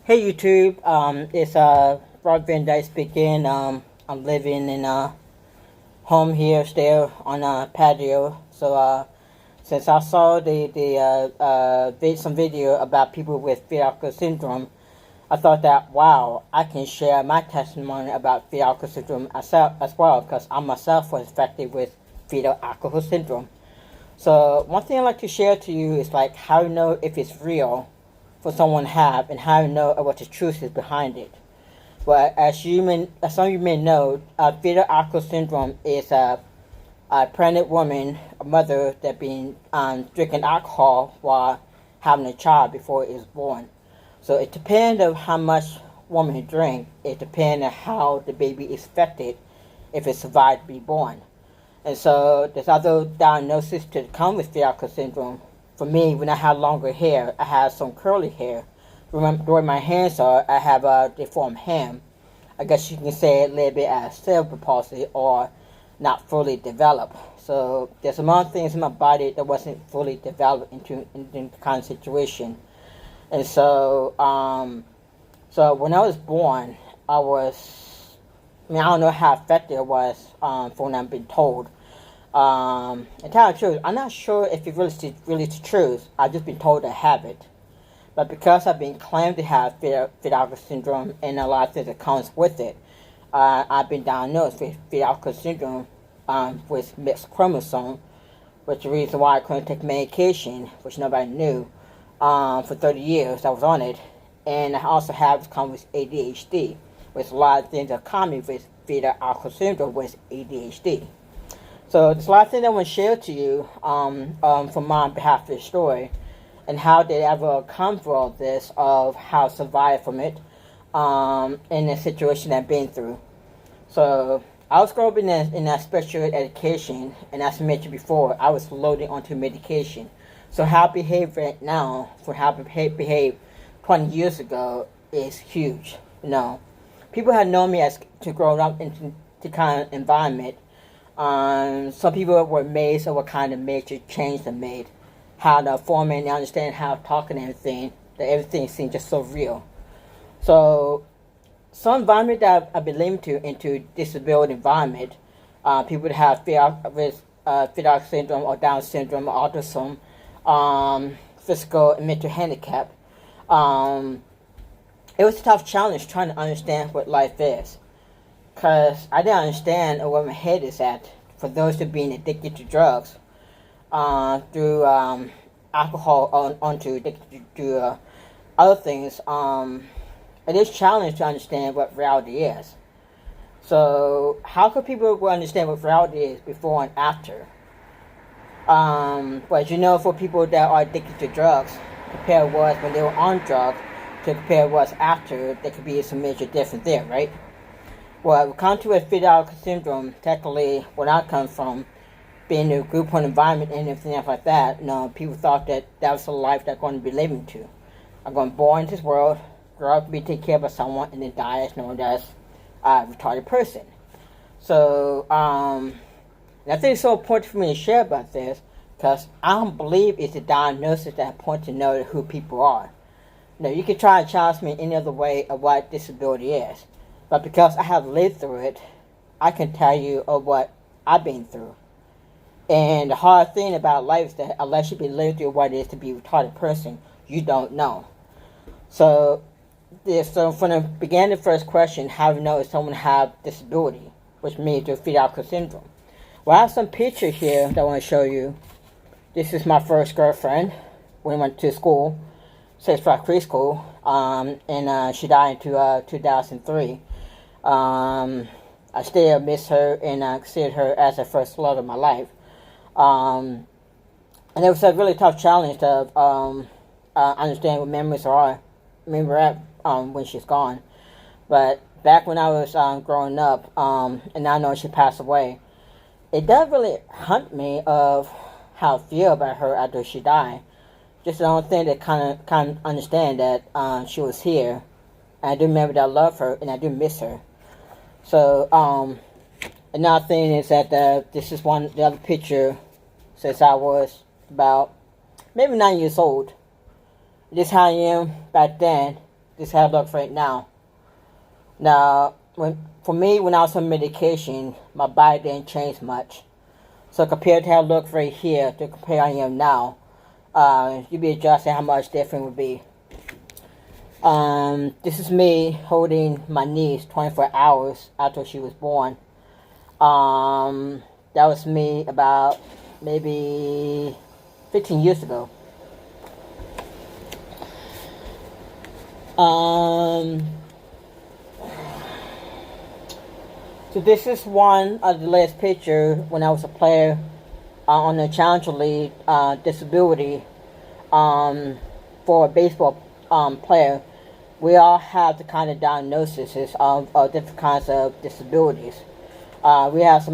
Hey YouTube, it's Rob Van Dyke speaking. I'm living in a home here still on a patio. Since I saw some video about people with Fialko syndrome, I thought that wow, I can share my testimony about fetal alcohol syndrome as well, because I myself was affected with fetal alcohol syndrome. So one thing I'd like to share to you is like how to know if it's real for someone to have, and how to know what the truth is behind it. But as some of you may know, fetal alcohol syndrome is a pregnant woman, a mother that been drinking alcohol while having a child before it is born. So it depends on how much woman drink. It depends on how the baby is affected if it survived to be born. And so there's other diagnosis to come with fetal alcohol syndrome. For me, when I had longer hair, I had some curly hair. Where my hands are, I have a deformed hand. I guess you can say it a little bit as cerebral palsy or not fully developed. So there's a lot of things in my body that wasn't fully developed into the kind of situation. And so, so when I was born, I don't know how affected I was from what I've been told. To tell the truth, I'm not sure if it really is the truth. I've just been told I have it. But because I've been claimed to have fetal alcohol syndrome and a lot of things that comes with it, I've been diagnosed with fetal alcohol syndrome with mixed chromosome, which is the reason why I couldn't take medication, which nobody knew. For 30 years I was on it. And I also have come with ADHD, which a lot of things are common with fetal alcohol syndrome with ADHD. So there's a lot of things I want to share to you from my behalf of the story, and how they ever come through all this, of how I survived from it in the situation I've been through. So I was growing up in that special education, and as I mentioned before, I was loaded onto medication. So how I behave right now for how I behaved 20 years ago is huge. People have known me as to grow up into the kind of environment. Some people were amazed at what kind of major change they made, how the foreman, they understand how to talk and everything, that everything seemed just so real. So some environment that I've been linked to into disability environment, people that have fetal syndrome or Down syndrome or autism, physical and mental handicap. It was a tough challenge trying to understand what life is, because I didn't understand where my head is at for those that are being addicted to drugs, through alcohol onto addicted to other things. It is challenging to understand what reality is. So how could people understand what reality is before and after? But for people that are addicted to drugs, compare what when they were on drugs to compare what's after, there could be some major difference there, right? Well, when it comes to a fetal alcohol syndrome, technically, where I come from, being in a group home environment and everything else like that, people thought that was the life they're going to be living to. I'm going to be born into this world, grow up, be taken care of by someone, and then die as known as a retarded person. So, I think it's so important for me to share about this, because I don't believe it's a diagnosis that point to know who people are. You can try to challenge me any other way of what disability is, but because I have lived through it, I can tell you of what I've been through. And the hard thing about life is that unless you've been living through what it is to be a retarded person, you don't know. So from the beginning of the first question, how do you know if someone have disability, which means the fetal alcohol syndrome? Well, I have some pictures here that I want to show you. This is my first girlfriend when I went to school, Sixth Rock Preschool, and she died in 2003. I still miss her, and I consider her as the first love of my life. And it was a really tough challenge to understand what memories are. When she's gone. But back when I was growing up, and I know she passed away, it does really haunt me of how I feel about her after she died. Just the only thing that kind of understand that she was here. And I do remember that I love her and I do miss her. So another thing is that this is the other picture since I was about maybe 9 years old. This is how I am back then. this is how it looks right now. Now, for me, when I was on medication, my body didn't change much. So compared to how it looks right here to compare I am now, you'd be adjusting how much different it would be. This is me holding my niece 24 hours after she was born. That was me about maybe 15 years ago. So this is one of the last picture when I was a player on the Challenger League disability for a baseball player. We all have the kind of diagnoses of different kinds of disabilities. We have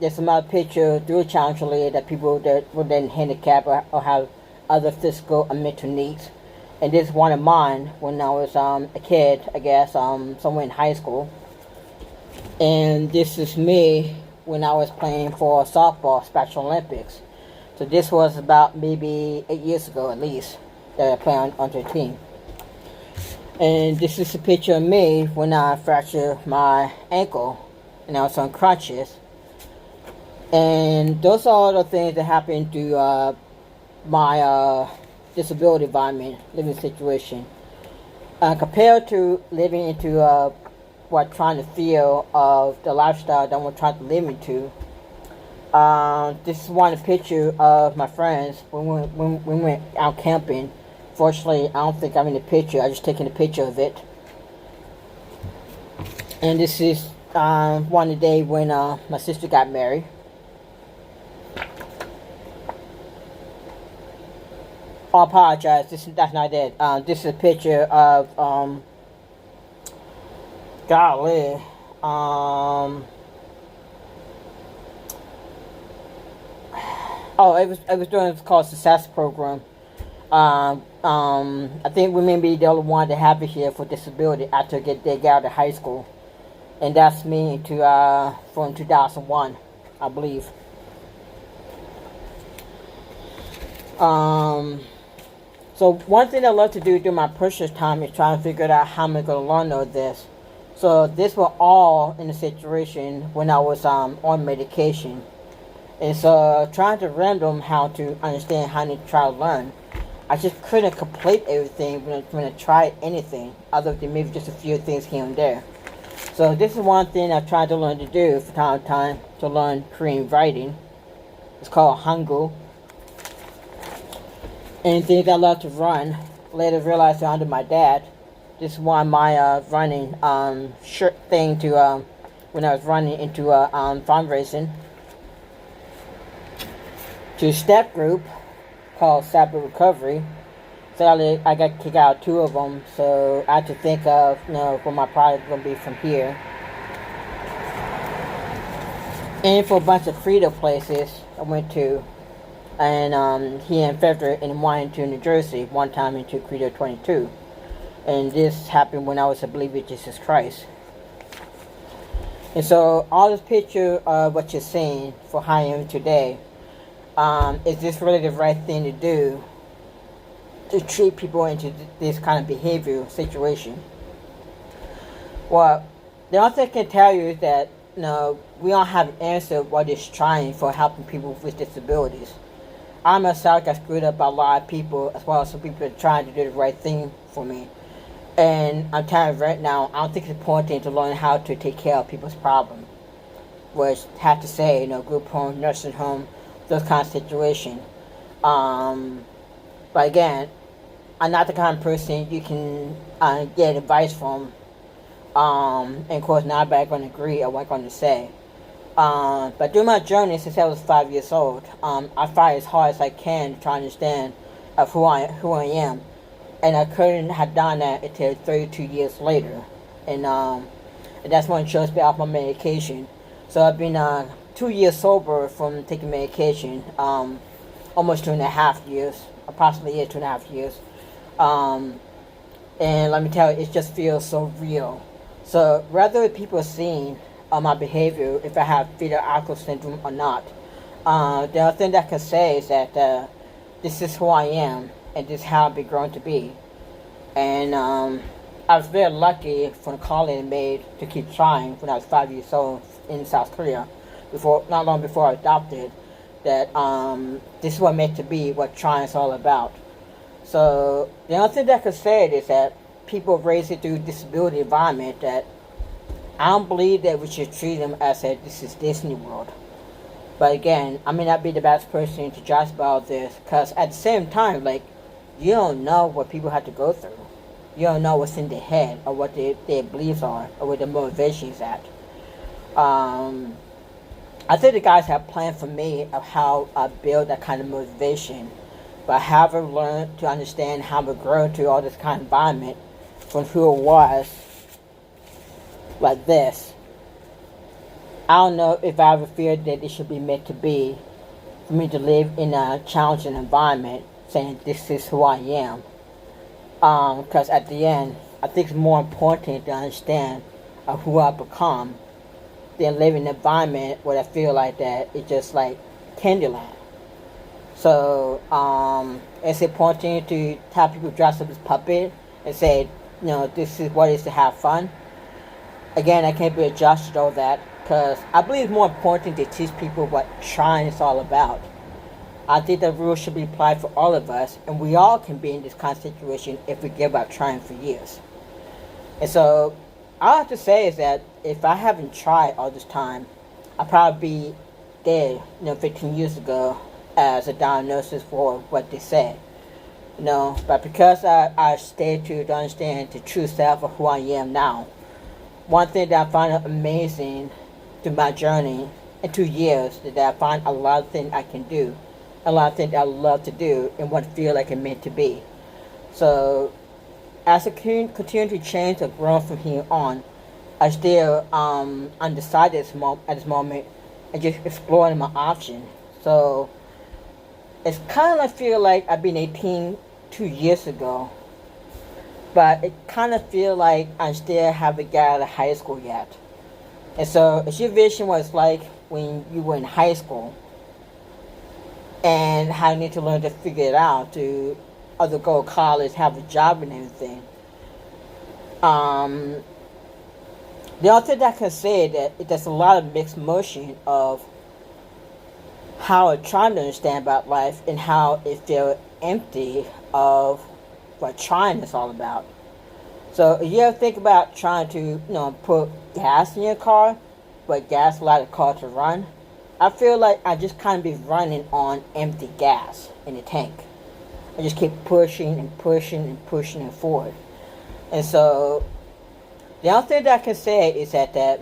there's some other picture through Challenger League that people that were then handicapped or have other physical or mental needs. And this is one of mine when I was a kid, I guess, somewhere in high school. And this is me when I was playing for softball, Special Olympics. So this was about maybe 8 years ago at least that I played on the team. And this is a picture of me when I fractured my ankle and I was on crutches. And those are the things that happened to my disability environment, living situation. Compared to living into trying to feel of the lifestyle that I'm trying to live into. This is one picture of my friends when we went out camping. Fortunately, I don't think I'm in the picture. I just taking a picture of it. And this is one of the day when my sister got married. I apologize. That's not it. This is a picture of golly. It was during what's called Success Program. I think we may be the only one that have it here for disability after they get out of high school, and that's me from 2001, I believe. So one thing I love to do during my precious time is try to figure out how I'm going to learn all this. So this was all in a situation when I was on medication. And so trying to random how to understand how to try to learn. I just couldn't complete everything when I tried anything other than maybe just a few things here and there. So this is one thing I tried to learn to do from time to time to learn Korean writing. It's called Hangul. And things I love to run. Later realized under my dad. This is one of my running shirt thing to when I was running into fundraising to a step group called Sabbath Recovery. Sadly, I got kicked out 2 of them, so I had to think of what my product going to be from here. And for a bunch of Credo places I went to, and here in February in Washington, New Jersey, one time into Credo 22. And this happened when I was a believer in Jesus Christ. And so all this picture of what you're seeing for how I am today, is this really the right thing to do to treat people into this kind of behavior situation? Well, the only thing I can tell you is that we don't have an answer what is trying for helping people with disabilities. I myself got screwed up by a lot of people, as well as some people that are trying to do the right thing for me. And I'm telling you right now, I don't think it's important to learn how to take care of people's problems. Which have to say, group home, nursing home, those kind of situations. But again, I'm not the kind of person you can get advice from. And of course, not everybody going to agree or what I'm going to say. But during my journey since I was 5 years old, I fight as hard as I can to try to understand of who I am. And I couldn't have done that until 32 years later. And that's when I chose to be off my medication. So I've been 2 years sober from taking medication, almost 2.5 years, approximately 2.5 years. And let me tell you, it just feels so real. So whether people are seeing my behavior, if I have fetal alcohol syndrome or not, the other thing that I can say is that this is who I am, and this is how I've been grown to be. And I was very lucky for the calling I made to keep trying when I was 5 years old in South Korea, before not long before I adopted. That this is what meant to be, what trying is all about. So the only thing that I could say is that people raised it through disability environment, that I don't believe that we should treat them as if this is Disney World. But again, I may not be the best person to judge about this, because at the same time, like, you don't know what people have to go through. You don't know what's in their head, or what their beliefs are, or what their motivation is at. I think the guys have planned for me of how I build that kind of motivation, but I haven't learned to understand how to grow into all this kind of environment from who it was like this. I don't know if I ever feared that it should be meant to be for me to live in a challenging environment, saying this is who I am. Because at the end, I think it's more important to understand of who I become than live in an environment where I feel like that it's just like Candyland. So it's important to have people dress up as puppet and say, this is what it is to have fun. Again, I can't be a judge to all that, because I believe it's more important to teach people what trying is all about. I think the rules should be applied for all of us, and we all can be in this kind of situation if we give up trying for years. And so, all I have to say is that if I haven't tried all this time, I'd probably be dead, 15 years ago, as a diagnosis for what they said. But because I stayed to understand the true self of who I am now, one thing that I find amazing through my journey in 2 years is that I find a lot of things I can do, a lot of things I love to do, and what I feel like it's meant to be. So, as I continue to change or grow from here on, I still undecided at this moment and just exploring my options. So, it's kind of feel like I've been 18 2 years ago, but it kind of feel like I still haven't got out of high school yet. And so, it's your vision what it's like when you were in high school, and how you need to learn to figure it out to either go to college, have a job, and everything. The other thing that I can say that there's a lot of mixed motion of how I'm trying to understand about life and how it feels empty of what trying is all about. So if you ever think about trying to, put gas in your car, but gas allows the car to run, I feel like I just kind of be running on empty gas in the tank. I just keep pushing and pushing and pushing it forward. And so, the only thing that I can say is that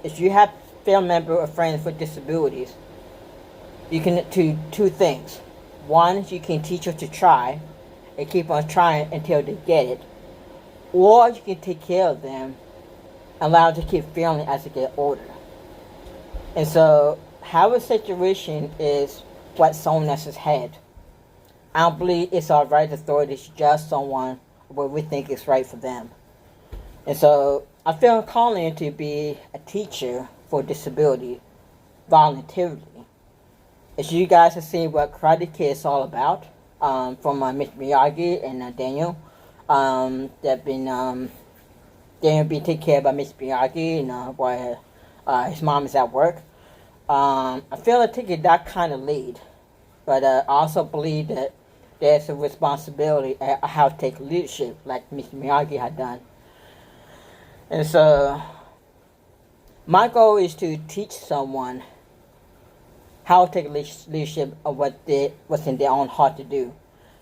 if you have family members or friends with disabilities, you can do two things. One, you can teach them to try and keep on trying until they get it. Or you can take care of them, allow them to keep feeling as they get older. And so, how a situation is what someone else's head. I don't believe it's our right authority to judge someone what we think is right for them. And so I feel calling to be a teacher for disability voluntarily. As you guys have seen what Karate Kid is all about, from Mr. Miyagi and Daniel, that been Daniel being taken care of by Mr. Miyagi, and while his mom is at work. I feel like taking that kind of lead, but I also believe that there's a responsibility at how to take leadership, like Mr. Miyagi had done. And so, my goal is to teach someone how to take leadership of what's in their own heart to do.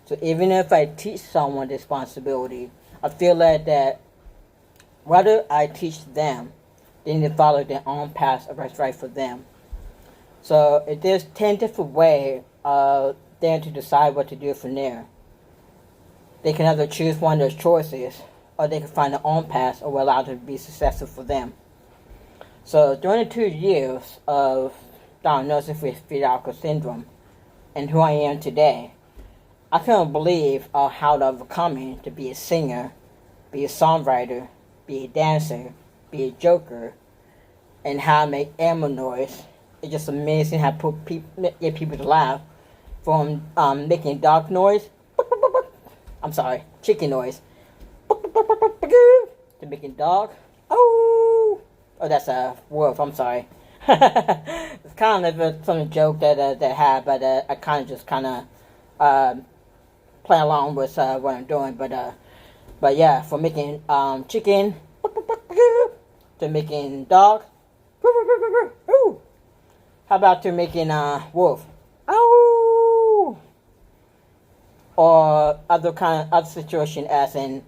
So even if I teach someone the responsibility, I feel like that whether I teach them, they need to follow their own path of what's right for them. So if there's 10 different ways of them to decide what to do from there, they can either choose one of those choices, or they can find their own path or will allow them to be successful for them. So during the 2 years of diagnosis with fetal alcohol syndrome and who I am today, I couldn't believe how to overcome it, to be a singer, be a songwriter, be a dancer, be a joker, and how I make animal noise. It's just amazing how to get people to laugh, from making dog noise, chicken noise, to making dog. Oh, that's a wolf. I'm sorry. It's kind of some joke that I had, but I kind of play along with what I'm doing. But yeah, for making chicken to making dog. How about to making wolf? Oh, or other situation as in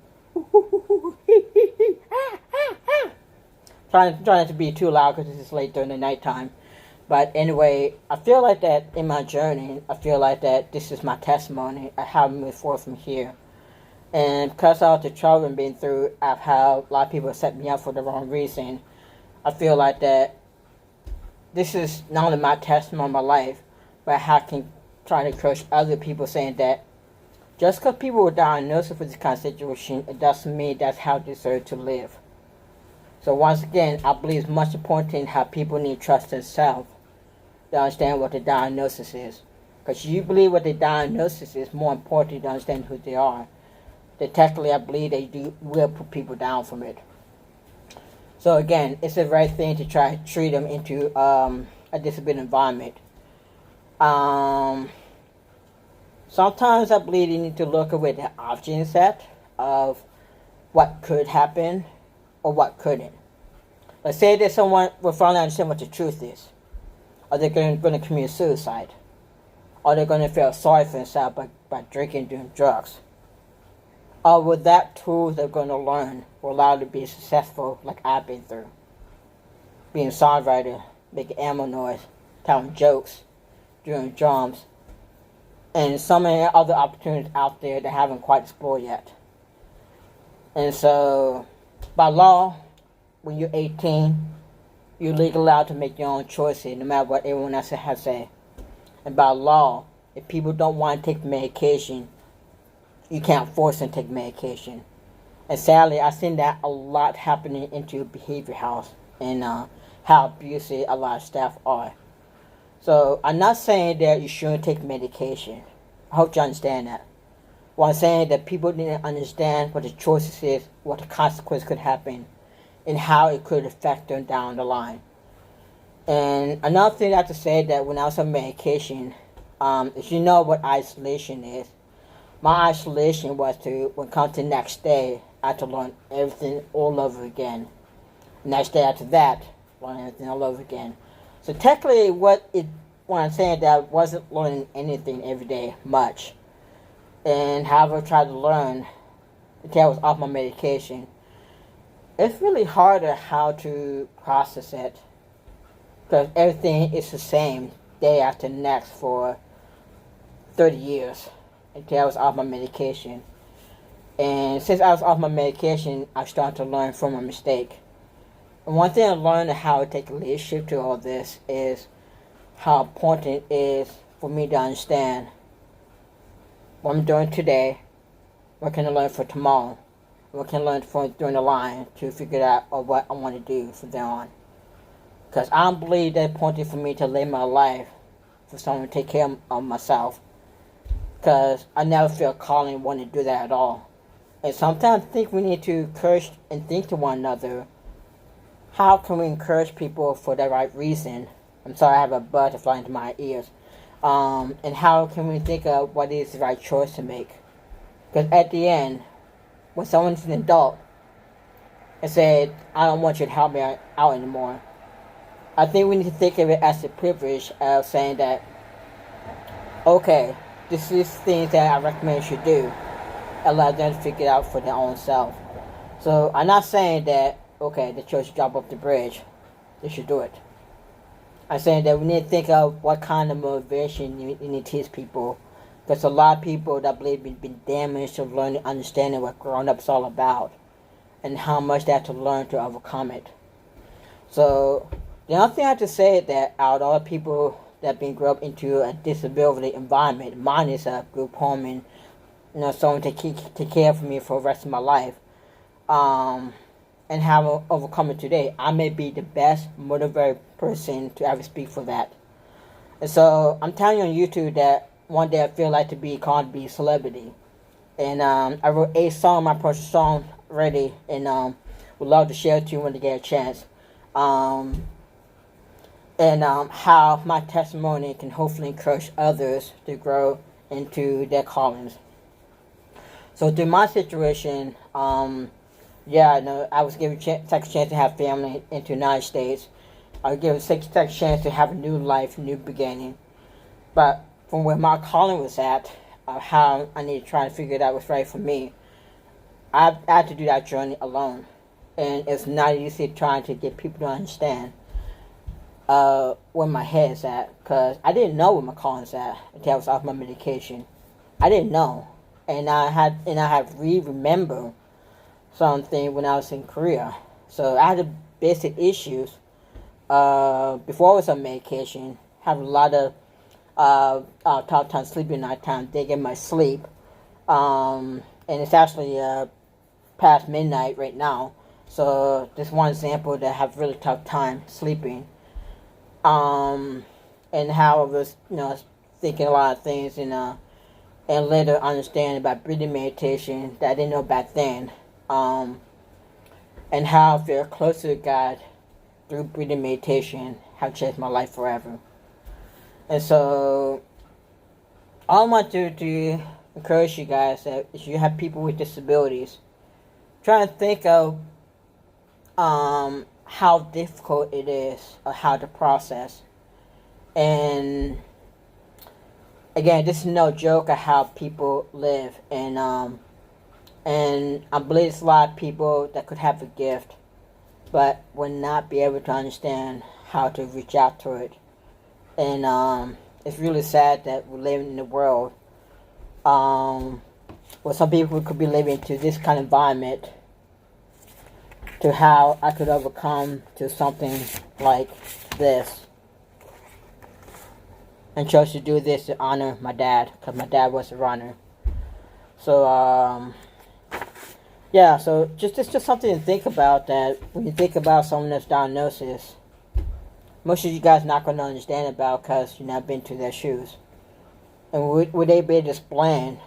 trying not to be too loud because it's late during the nighttime. But anyway, I feel like that in my journey, I feel like that this is my testimony of how I move forward from here. And because of the trouble I've been through, I've had a lot of people set me up for the wrong reason. I feel like that this is not only my testimony of my life, but how I can try to encourage other people saying that just because people were diagnosed with this kind of situation, it doesn't mean that's how they deserve to live. So once again, I believe it's much important how people need trust in self to understand what the diagnosis is. Because you believe what the diagnosis is more important to understand who they are. That technically I believe they will put people down from it. So again, it's the right thing to try to treat them into a disability environment. Sometimes I believe you need to look at the option set of what could happen or what couldn't. Let's say that someone will finally understand what the truth is. Are they going to commit suicide? Are they going to feel sorry for themselves by drinking and doing drugs? Or will that tool they're going to learn will allow them to be successful like I've been through? Being a songwriter, making ammo noise, telling jokes, doing drums, and so many other opportunities out there that I haven't quite explored yet. And so, by law, when you're 18, you're legally allowed to make your own choices, no matter what everyone else has to say. And by law, if people don't want to take medication, you can't force them to take medication. And sadly, I've seen that a lot happening into behavior health and how abusive a lot of staff are. So I'm not saying that you shouldn't take medication. I hope you understand that. What I'm saying that people need to understand what the choices is, what the consequences could happen, and how it could affect them down the line. And another thing I have to say that when I was on medication, if you know what isolation is, my isolation was to, when it comes to the next day, I had to learn everything all over again. Next day after that, learn everything all over again. So technically, when I'm saying that I wasn't learning anything every day much, and however I tried to learn until I was off my medication, it's really harder how to process it because everything is the same day after next for 30 years until I was off my medication. And since I was off my medication, I started to learn from my mistake. And one thing I learned how to take leadership to all this is how important it is for me to understand what I'm doing today, what can I learn for tomorrow, what can I learn for during the line to figure out what I want to do from then on. Because I don't believe that it's important for me to live my life for someone to take care of myself. Because I never feel calling wanting to do that at all. And sometimes I think we need to encourage and think to one another, how can we encourage people for the right reason? I'm sorry, I have a butterfly into my ears. And how can we think of what is the right choice to make? Because at the end, when someone's an adult and said, I don't want you to help me out anymore, I think we need to think of it as a privilege of saying that, okay, this is things that I recommend you should do. Allow them to figure it out for their own self. So I'm not saying that, okay, the church should drop off the bridge. They should do it. I'm saying that we need to think of what kind of motivation you need to teach people. There's a lot of people that believe have been damaged of learning, understanding what growing up is all about, and how much they have to learn to overcome it. So the other thing I have to say is that out of all people that have been grew up into a disability environment, mine is a group home and someone to take care of me for the rest of my life, and how I overcome it today. I may be the best motivated person to ever speak for that. And so I'm telling you on YouTube that one day I feel like to be called to be a celebrity. And I wrote 8 songs, my personal song ready, and would love to share it to you when you get a chance. And how my testimony can hopefully encourage others to grow into their callings. So through my situation, yeah, no, I was given second chance to have family into the United States. I was given second chance to have a new life, new beginning. But from where my calling was at, how I need to try to figure it out what's right for me, I had to do that journey alone. And it's not easy trying to get people to understand where my head's at, because I didn't know where my calling's at until I was off my medication. I didn't know, and I had remember something when I was in Korea. So I had the basic issues before I was on medication. Have a lot of tough time sleeping at night time, digging my sleep, and it's actually past midnight right now. So this one example that I have really tough time sleeping. And how I was, thinking a lot of things, and later understanding about breathing meditation that I didn't know back then, and how I feel closer to God through breathing meditation have changed my life forever. And so, all I want to encourage you guys that if you have people with disabilities, try to think of how difficult it is, or how to process. And again, this is no joke of how people live, and I believe it's a lot of people that could have a gift, but would not be able to understand how to reach out to it. And it's really sad that we're living in a world where some people could be living to this kind of environment, to how I could overcome to something like this, and chose to do this to honor my dad, because my dad was a runner. So yeah, so just something to think about, that when you think about someone's diagnosis, most of you guys not going to understand about, because you've not been to their shoes. And would they be able to explain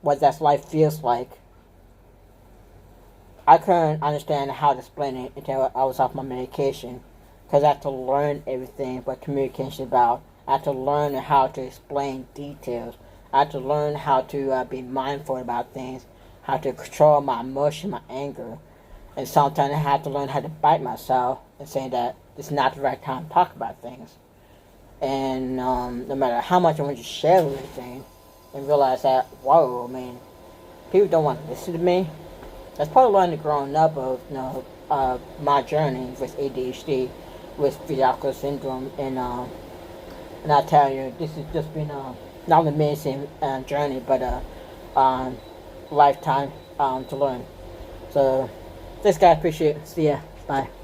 what that life feels like? I couldn't understand how to explain it until I was off my medication, because I had to learn everything what communication is about. I had to learn how to explain details. I had to learn how to be mindful about things, how to control my emotion, my anger. And sometimes I had to learn how to bite myself and say that it's not the right time to talk about things. And no matter how much I want to share everything, and realize that, whoa, I mean, people don't want to listen to me. That's part of learning growing up of my journey with ADHD, with Friedreich's syndrome, and I tell you, this has just been not an amazing journey, but a lifetime to learn. So, thanks guys, appreciate it. See ya, bye.